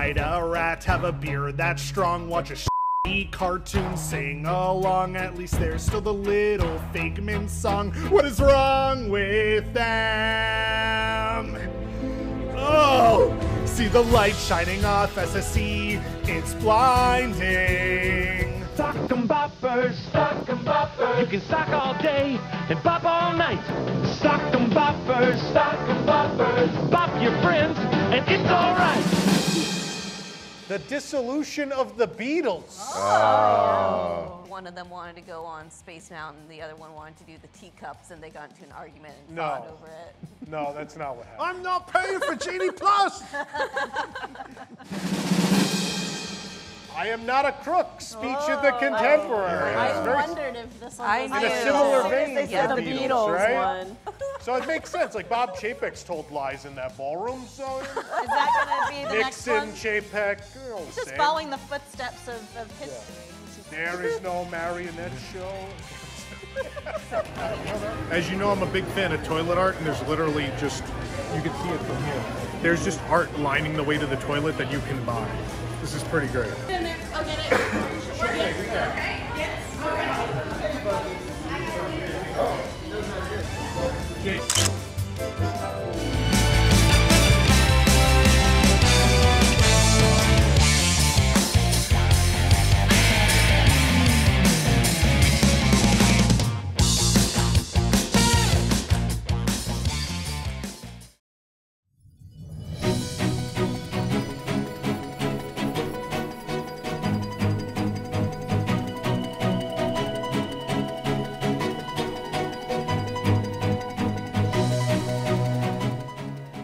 ride a rat, have a beer that's strong, watch a cartoon, sing along. At least there's still the little Figment song. What is wrong with them? Oh, see the light shining off SSC, it's blinding. Sock 'em boppers, sock 'em boppers. You can sock all day and bop all night. Sock 'em boppers, sock 'em boppers. Bop your friends and it's alright. The dissolution of the Beatles. Oh. One of them wanted to go on Space Mountain, the other one wanted to do the teacups, and they got into an argument and fought over it. No, that's not what happened. I'm not paying for Genie Plus. I am not a crook. Speech of the contemporary. I wondered if this one was in a similar vein they to said the the Beatles, Beatles right? one. So it makes sense. Like Bob Chapek's told lies in that ballroom. So Is that going to be the next Nixon, one? Chapek, they're all the Just same. following the footsteps of history. There is no marionette show. As you know, I'm a big fan of toilet art, and there's literally just, you can see it from here. There's just art lining the way to the toilet that you can buy. This is pretty great.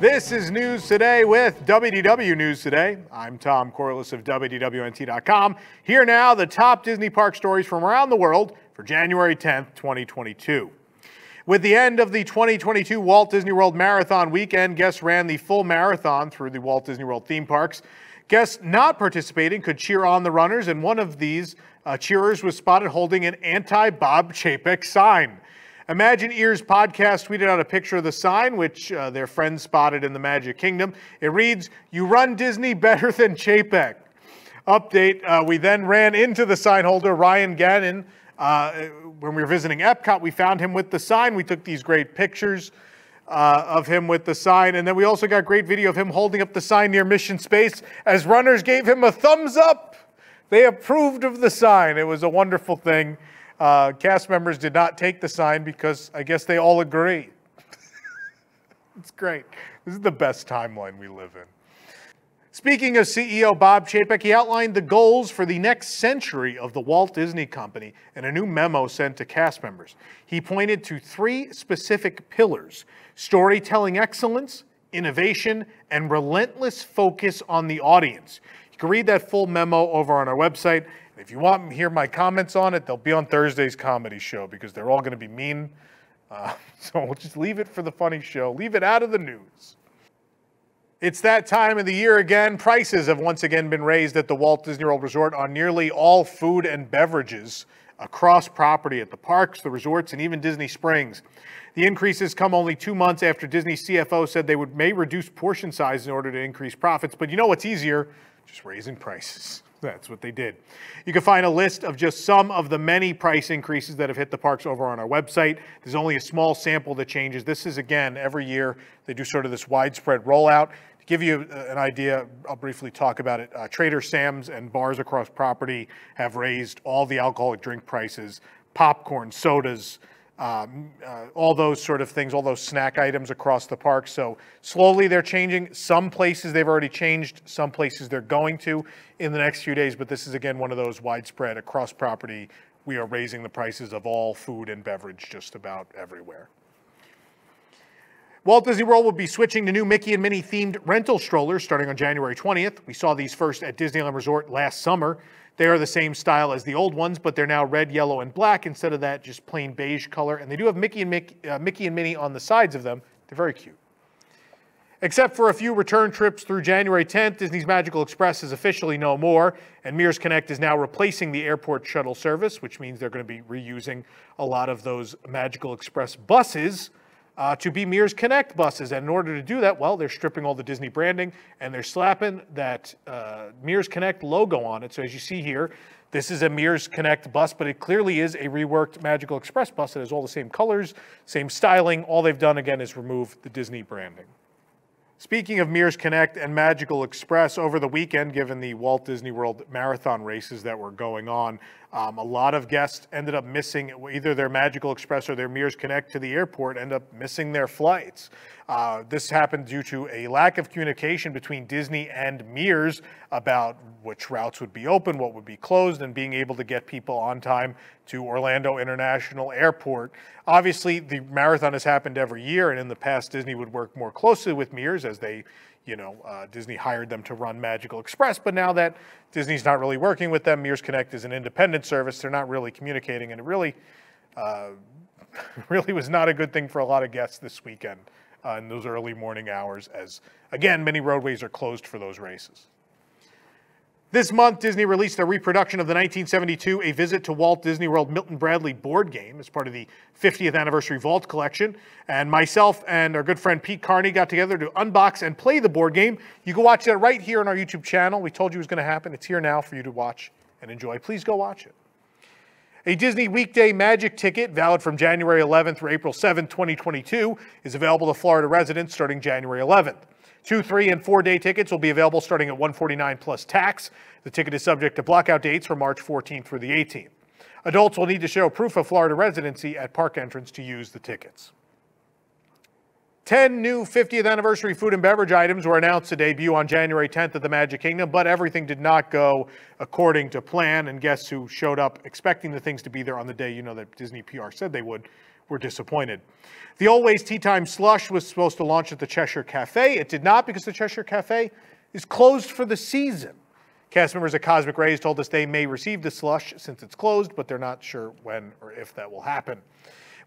This is News Today with WDW News Today. I'm Tom Corliss of WDWNT.com. Here now, the top Disney park stories from around the world for January 10th, 2022. With the end of the 2022 Walt Disney World Marathon weekend, guests ran the full marathon through the Walt Disney World theme parks. Guests not participating could cheer on the runners, and one of these cheerers was spotted holding an anti-Bob Chapek sign. Imagine Ears podcast tweeted out a picture of the sign, which their friends spotted in the Magic Kingdom. It reads, "You run Disney better than Chapek." Update, we then ran into the sign holder, Ryan Gannon. When we were visiting Epcot, we found him with the sign. We took these great pictures of him with the sign. And then we also got great video of him holding up the sign near Mission Space as runners gave him a thumbs up. They approved of the sign. It was a wonderful thing. Cast members did not take the sign because I guess they all agree. It's great. This is the best timeline we live in. Speaking of CEO Bob Chapek, he outlined the goals for the next century of the Walt Disney Company in a new memo sent to cast members. He pointed to 3 specific pillars: storytelling excellence, innovation, and relentless focus on the audience. You can read that full memo over on our website. If you want to hear my comments on it, they'll be on Thursday's comedy show because they're all going to be mean. So we'll just leave it for the funny show. Leave it out of the news. It's that time of the year again. Prices have once again been raised at the Walt Disney World Resort on nearly all food and beverages across property at the parks, the resorts, and even Disney Springs. The increases come only 2 months after Disney CFO said they may reduce portion size in order to increase profits. But you know what's easier? Just raising prices. That's what they did. You can find a list of just some of the many price increases that have hit the parks over on our website. There's only a small sample that changes. This is, again, every year they do sort of this widespread rollout. To give you an idea, I'll briefly talk about it. Trader Sam's and bars across property have raised all the alcoholic drink prices, popcorn, sodas, all those sort of things, all those snack items across the park. So slowly they're changing. Some places they've already changed. Some places they're going to in the next few days. But this is, again, one of those widespread across property. We are raising the prices of all food and beverage just about everywhere. Walt Disney World will be switching to new Mickey and Minnie themed rental strollers starting on January 20th. We saw these first at Disneyland Resort last summer. They are the same style as the old ones, but they're now red, yellow, and black instead of that just plain beige color. And they do have Mickey and Minnie on the sides of them. They're very cute. Except for a few return trips through January 10th, Disney's Magical Express is officially no more, and Mears Connect is now replacing the airport shuttle service, which means they're going to be reusing a lot of those Magical Express buses to be Mears Connect buses. And in order to do that, well, they're stripping all the Disney branding and they're slapping that Mears Connect logo on it. So as you see here, this is a Mears Connect bus, but it clearly is a reworked Magical Express bus that has all the same colors, same styling. All they've done, again, is remove the Disney branding. Speaking of Mears Connect and Magical Express, over the weekend, given the Walt Disney World marathon races that were going on, a lot of guests ended up missing either their Magical Express or their Mears Connect to the airport, ended up missing their flights. This happened due to a lack of communication between Disney and Mears about which routes would be open, what would be closed, and being able to get people on time to Orlando International Airport. Obviously, the marathon has happened every year, and in the past, Disney would work more closely with Mears as they, Disney hired them to run Magical Express. But now that Disney's not really working with them, Mears Connect is an independent service. They're not really communicating, and it really, really was not a good thing for a lot of guests this weekend in those early morning hours as, again, many roadways are closed for those races. This month, Disney released a reproduction of the 1972 A Visit to Walt Disney World Milton Bradley board game as part of the 50th Anniversary Vault Collection. And myself and our good friend Pete Carney got together to unbox and play the board game. You can watch that right here on our YouTube channel. We told you it was going to happen. It's here now for you to watch and enjoy. Please go watch it. A Disney weekday magic ticket, valid from January 11th through April 7th, 2022, is available to Florida residents starting January 11th. 2-, 3-, and 4-day tickets will be available starting at $149 plus tax. The ticket is subject to blackout dates from March 14th through the 18th. Adults will need to show proof of Florida residency at park entrance to use the tickets. 10 new 50th anniversary food and beverage items were announced to debut on January 10th at the Magic Kingdom, but everything did not go according to plan, and guests who showed up expecting the things to be there on the day that Disney PR said they would were disappointed. The Always Tea Time Slush was supposed to launch at the Cheshire Cafe. It did not because the Cheshire Cafe is closed for the season. Cast members at Cosmic Rays told us they may receive the slush since it's closed, but they're not sure when or if that will happen.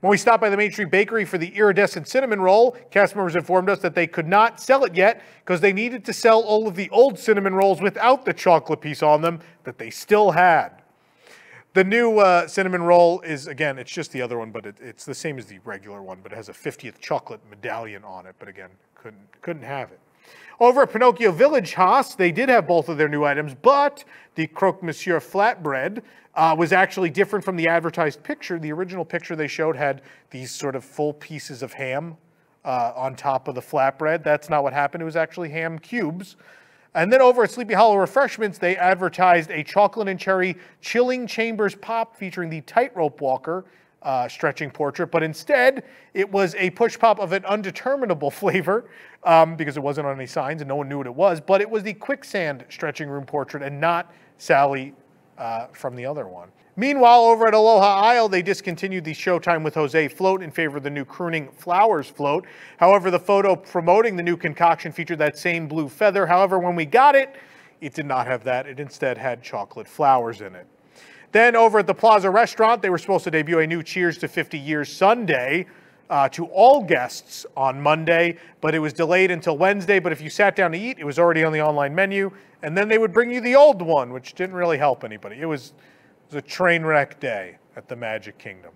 When we stopped by the Main Street Bakery for the iridescent cinnamon roll, cast members informed us that they could not sell it yet because they needed to sell all of the old cinnamon rolls without the chocolate piece on them that they still had. The new cinnamon roll is, again, it's just the other one, but it's the same as the regular one, but it has a 50th chocolate medallion on it, but again, couldn't have it. Over at Pinocchio Village Haas, they did have both of their new items, but the Croque Monsieur flatbread was actually different from the advertised picture. The original picture they showed had these sort of full pieces of ham on top of the flatbread. That's not what happened. It was actually ham cubes. And then over at Sleepy Hollow Refreshments, they advertised a chocolate and cherry chilling chambers pop featuring the tightrope walker stretching portrait, but instead it was a push pop of an undeterminable flavor because it wasn't on any signs and no one knew what it was, but it was the quicksand stretching room portrait and not Sally from the other one. Meanwhile, over at Aloha Isle, they discontinued the Showtime with Jose float in favor of the new Crooning Flowers float. However, the photo promoting the new concoction featured that same blue feather. However, when we got it, it did not have that. It instead had chocolate flowers in it. Then over at the Plaza Restaurant, they were supposed to debut a new Cheers to 50 Years Sundae to all guests on Monday, but it was delayed until Wednesday. But if you sat down to eat, it was already on the online menu, and then they would bring you the old one, which didn't really help anybody. It was a train wreck day at the Magic Kingdom.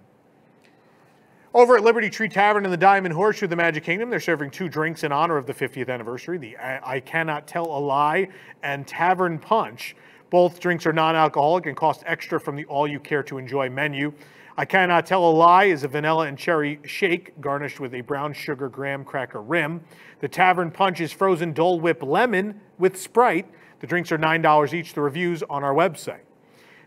Over at Liberty Tree Tavern in the Diamond Horseshoe, the Magic Kingdom, they're serving 2 drinks in honor of the 50th anniversary, the I Cannot Tell a Lie and Tavern Punch. Both drinks are non-alcoholic and cost extra from the All You Care to Enjoy menu. I Cannot Tell a Lie is a vanilla and cherry shake garnished with a brown sugar graham cracker rim. The Tavern Punch is frozen Dole Whip lemon with Sprite. The drinks are $9 each. The reviews on our website.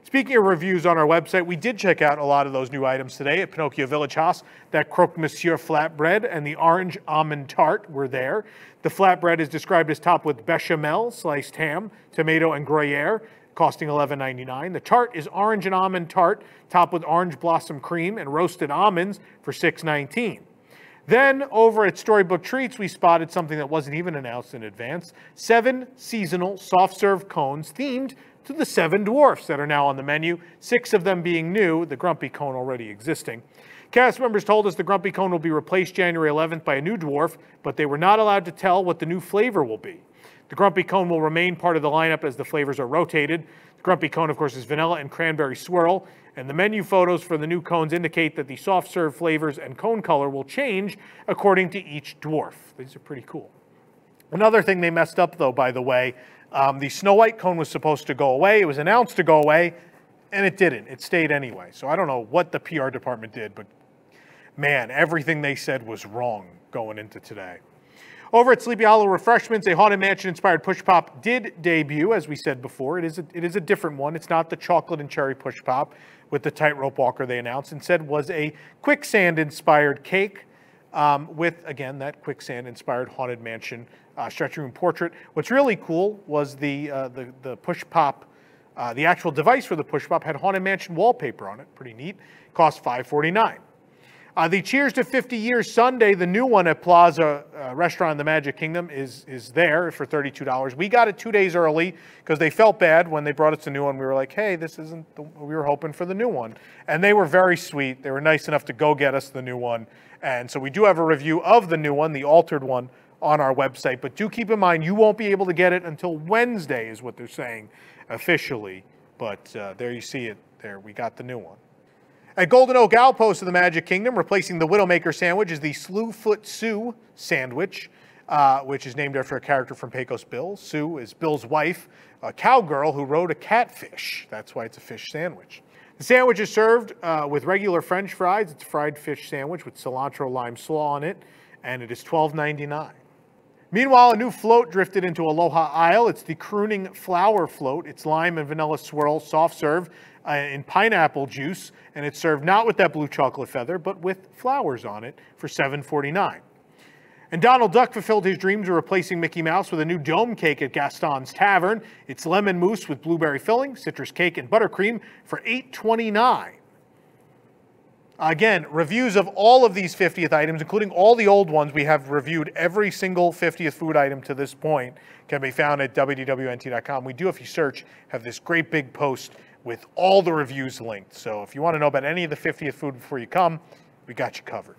Speaking of reviews on our website, we did check out a lot of those new items today at Pinocchio Village Haas. That Croque Monsieur flatbread and the orange almond tart were there. The flatbread is described as topped with bechamel, sliced ham, tomato, and Gruyere, costing $11.99. The tart is orange and almond tart, topped with orange blossom cream and roasted almonds for $6.19. Then, over at Storybook Treats, we spotted something that wasn't even announced in advance. 7 seasonal soft-serve cones themed to the 7 dwarfs that are now on the menu, 6 of them being new, the Grumpy Cone already existing. Cast members told us the Grumpy Cone will be replaced January 11th by a new dwarf, but they were not allowed to tell what the new flavor will be. The Grumpy Cone will remain part of the lineup as the flavors are rotated. The Grumpy Cone, of course, is vanilla and cranberry swirl, and the menu photos for the new cones indicate that the soft serve flavors and cone color will change according to each dwarf. These are pretty cool. Another thing they messed up, though, by the way, the Snow White cone was supposed to go away. It was announced to go away, and it didn't. It stayed anyway. So I don't know what the PR department did, but man, everything they said was wrong going into today. Over at Sleepy Hollow Refreshments, a Haunted Mansion-inspired Push Pop did debut, as we said before. It is a different one. It's not the chocolate and cherry Push Pop with the tightrope walker they announced. Instead, was a quicksand-inspired cake with, again, that quicksand-inspired Haunted Mansion stretch room portrait. What's really cool was the Push Pop, the actual device for the Push Pop had Haunted Mansion wallpaper on it. Pretty neat. Cost $5.49. The Cheers to 50 Years Sundae, the new one at Plaza Restaurant in the Magic Kingdom, is there for $32. We got it 2 days early because they felt bad when they brought us the new one. We were like, hey, this isn't we were hoping for the new one. And they were very sweet. They were nice enough to go get us the new one. And so we do have a review of the new one, the altered one, on our website. But do keep in mind, you won't be able to get it until Wednesday is what they're saying officially. But there you see it. There, we got the new one. At Golden Oak Outpost of the Magic Kingdom, replacing the Widowmaker sandwich is the Slewfoot Sue sandwich, which is named after a character from Pecos Bill. Sue is Bill's wife, a cowgirl who rode a catfish. That's why it's a fish sandwich. The sandwich is served with regular French fries. It's a fried fish sandwich with cilantro lime slaw on it, and it is $12.99. Meanwhile, a new float drifted into Aloha Isle. It's the Crooning Flower Float. It's lime and vanilla swirl, soft serve in pineapple juice, and it's served not with that blue chocolate feather, but with flowers on it for $7.49. And Donald Duck fulfilled his dreams of replacing Mickey Mouse with a new dome cake at Gaston's Tavern. It's lemon mousse with blueberry filling, citrus cake, and buttercream for $8.29. Again, reviews of all of these 50th items, including all the old ones. We have reviewed every single 50th food item to this point. Can be found at WDWNT.com. We do, if you search, have this great big post with all the reviews linked. So if you want to know about any of the 50th food before you come, we got you covered.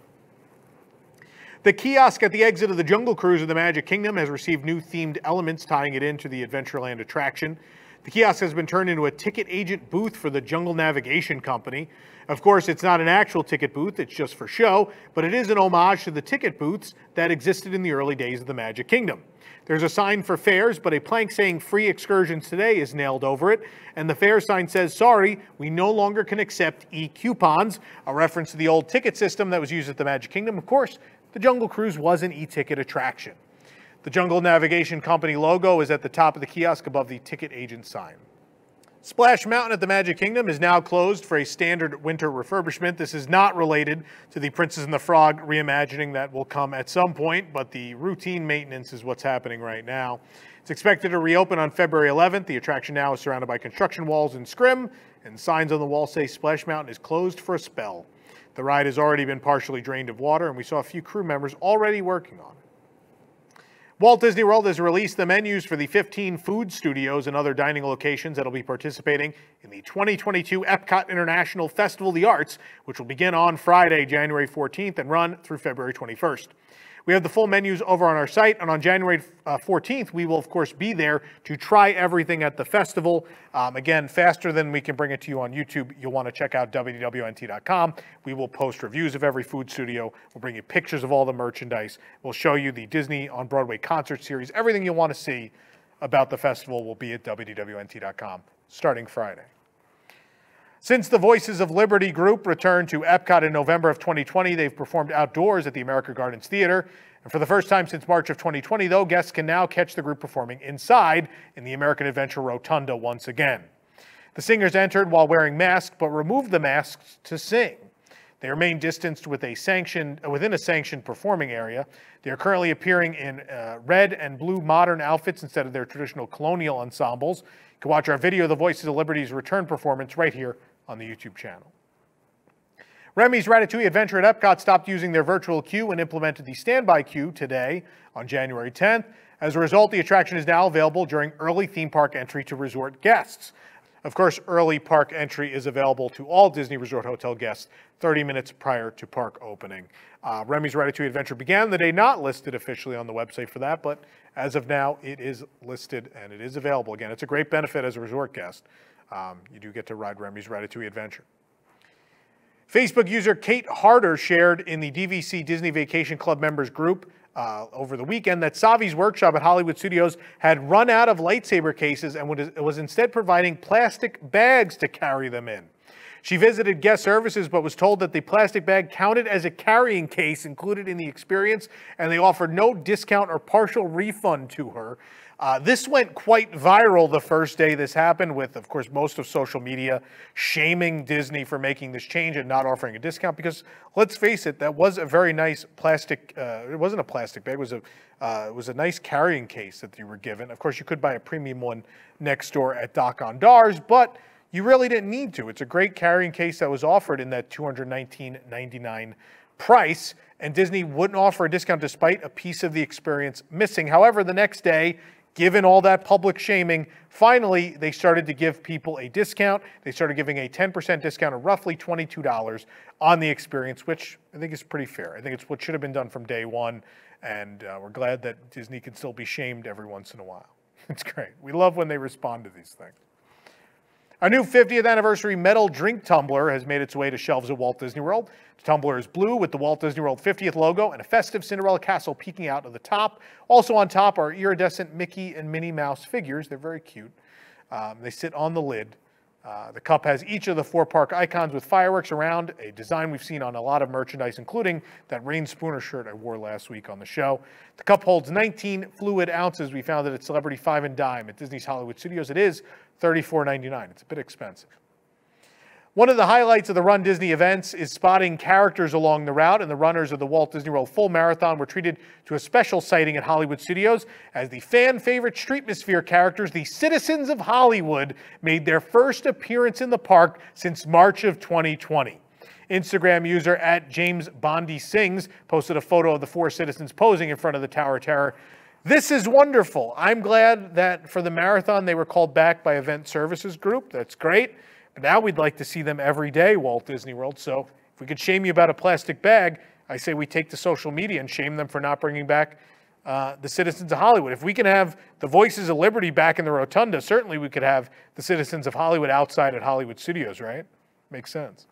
The kiosk at the exit of the Jungle Cruise of the Magic Kingdom has received new themed elements tying it into the Adventureland attraction. The kiosk has been turned into a ticket agent booth for the Jungle Navigation Company. Of course, it's not an actual ticket booth, it's just for show, but it is an homage to the ticket booths that existed in the early days of the Magic Kingdom. There's a sign for fares, but a plank saying free excursions today is nailed over it, and the fare sign says, sorry, we no longer can accept e-coupons, a reference to the old ticket system that was used at the Magic Kingdom. Of course, the Jungle Cruise was an e-ticket attraction. The Jungle Navigation Company logo is at the top of the kiosk above the ticket agent sign. Splash Mountain at the Magic Kingdom is now closed for a standard winter refurbishment. This is not related to the Princess and the Frog reimagining that will come at some point, but the routine maintenance is what's happening right now. It's expected to reopen on February 11th. The attraction now is surrounded by construction walls and scrim, and signs on the wall say Splash Mountain is closed for a spell. The ride has already been partially drained of water, and we saw a few crew members already working on it. Walt Disney World has released the menus for the 15 food studios and other dining locations that will be participating in the 2022 Epcot International Festival of the Arts, which will begin on Friday, January 14th and run through February 21st. We have the full menus over on our site, and on January 14th, we will, of course, be there to try everything at the festival. Again, faster than we can bring it to you on YouTube, you'll want to check out WDWNT.com. We will post reviews of every food studio. We'll bring you pictures of all the merchandise. We'll show you the Disney on Broadway concert series. Everything you want to see about the festival will be at WDWNT.com starting Friday. Since the Voices of Liberty group returned to Epcot in November of 2020, they've performed outdoors at the America Gardens Theater. And for the first time since March of 2020, though, guests can now catch the group performing inside in the American Adventure Rotunda once again. The singers entered while wearing masks, but removed the masks to sing. They remain distanced within a sanctioned performing area. They are currently appearing in red and blue modern outfits instead of their traditional colonial ensembles. You can watch our video of the Voices of Liberty's return performance right here on the YouTube channel. Remy's Ratatouille Adventure at Epcot stopped using their virtual queue and implemented the standby queue today on January 10th. As a result, the attraction is now available during early theme park entry to resort guests. Of course, early park entry is available to all Disney Resort Hotel guests 30 minutes prior to park opening. Remy's Ratatouille Adventure began the day not listed officially on the website for that, but as of now, it is listed and it is available. Again, it's a great benefit as a resort guest you do get to ride Remy's Ratatouille Adventure. Facebook user Kate Harder shared in the DVC Disney Vacation Club members group over the weekend that Savi's workshop at Hollywood Studios had run out of lightsaber cases and was instead providing plastic bags to carry them in. She visited guest services but was told that the plastic bag counted as a carrying case included in the experience, and they offered no discount or partial refund to her. This went quite viral the first day this happened, with, of course, most of social media shaming Disney for making this change and not offering a discount, because, let's face it, that was a very nice plastic, it wasn't a plastic bag, it was a nice carrying case that you were given. Of course, you could buy a premium one next door at Doc-on-Dars, but you really didn't need to. It's a great carrying case that was offered in that $219.99 price, and Disney wouldn't offer a discount despite a piece of the experience missing. However, the next day, given all that public shaming, finally, they started to give people a discount. They started giving a 10% discount of roughly $22 on the experience, which I think is pretty fair. I think it's what should have been done from day one, and we're glad that Disney can still be shamed every once in a while. It's great. We love when they respond to these things. Our new 50th anniversary metal drink tumbler has made its way to shelves at Walt Disney World. The tumbler is blue with the Walt Disney World 50th logo and a festive Cinderella castle peeking out of the top. Also on top are iridescent Mickey and Minnie Mouse figures. They're very cute. They sit on the lid. The cup has each of the 4 park icons with fireworks around, a design we've seen on a lot of merchandise, including that Rain Spooner shirt I wore last week on the show. The cup holds 19 fluid ounces. We found it at Celebrity Five and Dime at Disney's Hollywood Studios. It is $34.99. It's a bit expensive. One of the highlights of the Run Disney events is spotting characters along the route, and the runners of the Walt Disney World Full Marathon were treated to a special sighting at Hollywood Studios as the fan-favorite Streetmosphere characters, the Citizens of Hollywood, made their first appearance in the park since March of 2020. Instagram user @JamesBondySings posted a photo of the 4 citizens posing in front of the Tower of Terror. This is wonderful. I'm glad that for the marathon they were called back by Event Services Group. That's great. But now we'd like to see them every day, Walt Disney World. So if we could shame you about a plastic bag, I say we take to social media and shame them for not bringing back the Citizens of Hollywood. If we can have the Voices of Liberty back in the Rotunda, certainly we could have the Citizens of Hollywood outside at Hollywood Studios, right? Makes sense.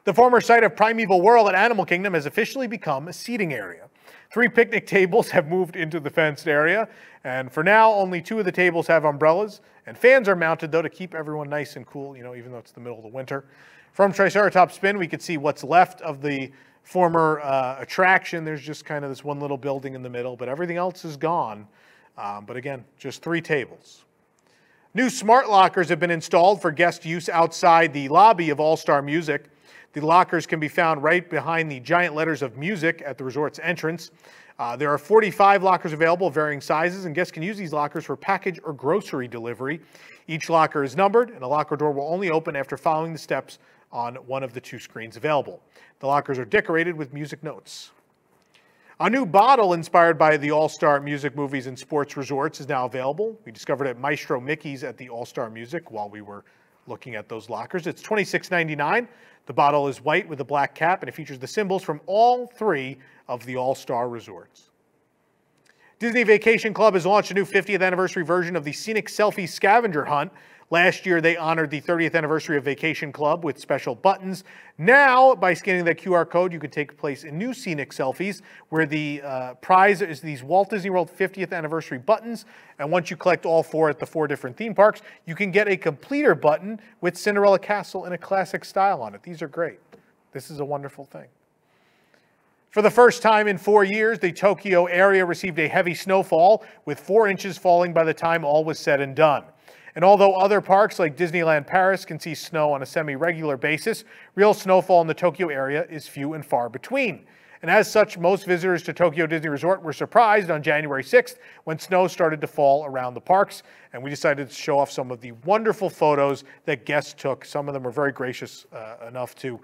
The former site of Primeval Whirl at Animal Kingdom has officially become a seating area. 3 picnic tables have moved into the fenced area, and for now, only 2 of the tables have umbrellas, and fans are mounted, though, to keep everyone nice and cool, you know, even though it's the middle of the winter. From Triceratops Spin, we could see what's left of the former attraction. There's just kind of this one little building in the middle, but everything else is gone. But again, just 3 tables. New smart lockers have been installed for guest use outside the lobby of All-Star Music. The lockers can be found right behind the giant letters of music at the resort's entrance. There are 45 lockers available of varying sizes, and guests can use these lockers for package or grocery delivery. Each locker is numbered, and a locker door will only open after following the steps on one of the 2 screens available. The lockers are decorated with music notes. A new bottle inspired by the All-Star Music movies and sports resorts is now available. We discovered it at Maestro Mickey's at the All-Star Music while we were looking at those lockers. It's $26.99. The bottle is white with a black cap, and it features the symbols from all 3 of the All-Star resorts. Disney Vacation Club has launched a new 50th anniversary version of the Scenic Selfie Scavenger Hunt. Last year, they honored the 30th anniversary of Vacation Club with special buttons. Now, by scanning that QR code, you can take place in new scenic selfies, where the prize is these Walt Disney World 50th anniversary buttons. And once you collect all 4 at the 4 different theme parks, you can get a completer button with Cinderella Castle in a classic style on it. These are great. This is a wonderful thing. For the first time in 4 years, the Tokyo area received a heavy snowfall, with 4 inches falling by the time all was said and done. And although other parks like Disneyland Paris can see snow on a semi-regular basis, real snowfall in the Tokyo area is few and far between. And as such, most visitors to Tokyo Disney Resort were surprised on January 6th when snow started to fall around the parks. And we decided to show off some of the wonderful photos that guests took. Some of them are very gracious enough to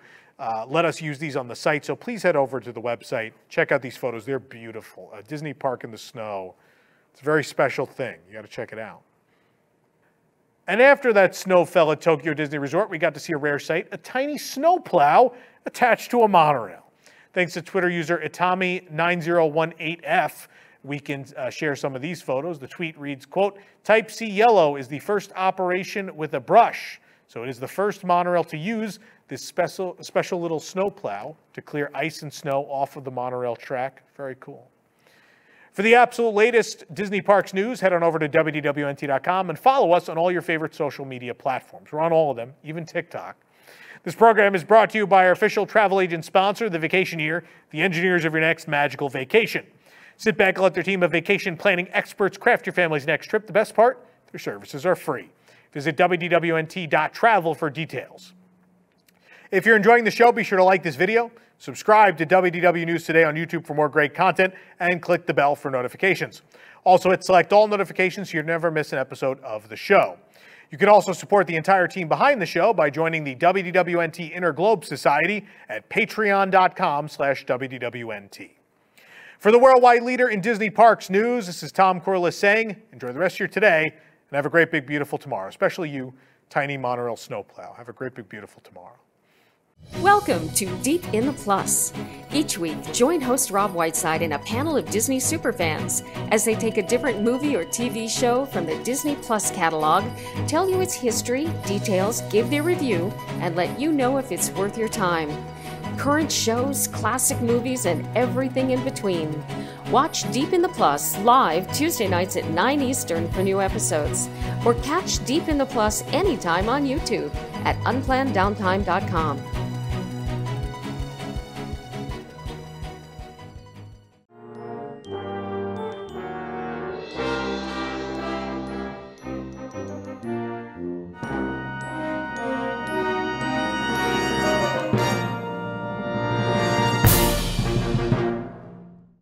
let us use these on the site. So please head over to the website. Check out these photos. They're beautiful. A Disney park in the snow. It's a very special thing. You got to check it out. And after that snow fell at Tokyo Disney Resort, we got to see a rare sight, a tiny snowplow attached to a monorail. Thanks to Twitter user Itami9018F, we can share some of these photos. The tweet reads, quote, Type C Yellow is the first operation with a brush. So it is the first monorail to use this special little snow plow to clear ice and snow off of the monorail track. Very cool. For the absolute latest Disney Parks news, head on over to WDWNT.com and follow us on all your favorite social media platforms. We're on all of them, even TikTok. This program is brought to you by our official travel agent sponsor, the Vacationeer, the engineers of your next magical vacation. Sit back and let their team of vacation planning experts craft your family's next trip. The best part, their services are free. Visit WDWNT.travel for details. If you're enjoying the show, be sure to like this video, subscribe to WDW News Today on YouTube for more great content, and click the bell for notifications. Also, hit select all notifications so you never miss an episode of the show. You can also support the entire team behind the show by joining the WDWNT Inner Globe Society at patreon.com/WDWNT. For the worldwide leader in Disney Parks news, this is Tom Corliss saying, enjoy the rest of your today and have a great, big, beautiful tomorrow, especially you, tiny monorail snowplow. Have a great, big, beautiful tomorrow. Welcome to Deep in the Plus. Each week, join host Rob Whiteside and a panel of Disney superfans as they take a different movie or TV show from the Disney Plus catalog, tell you its history, details, give their review, and let you know if it's worth your time. Current shows, classic movies, and everything in between. Watch Deep in the Plus live Tuesday nights at 9 Eastern for new episodes, or catch Deep in the Plus anytime on YouTube at unplanneddowntime.com.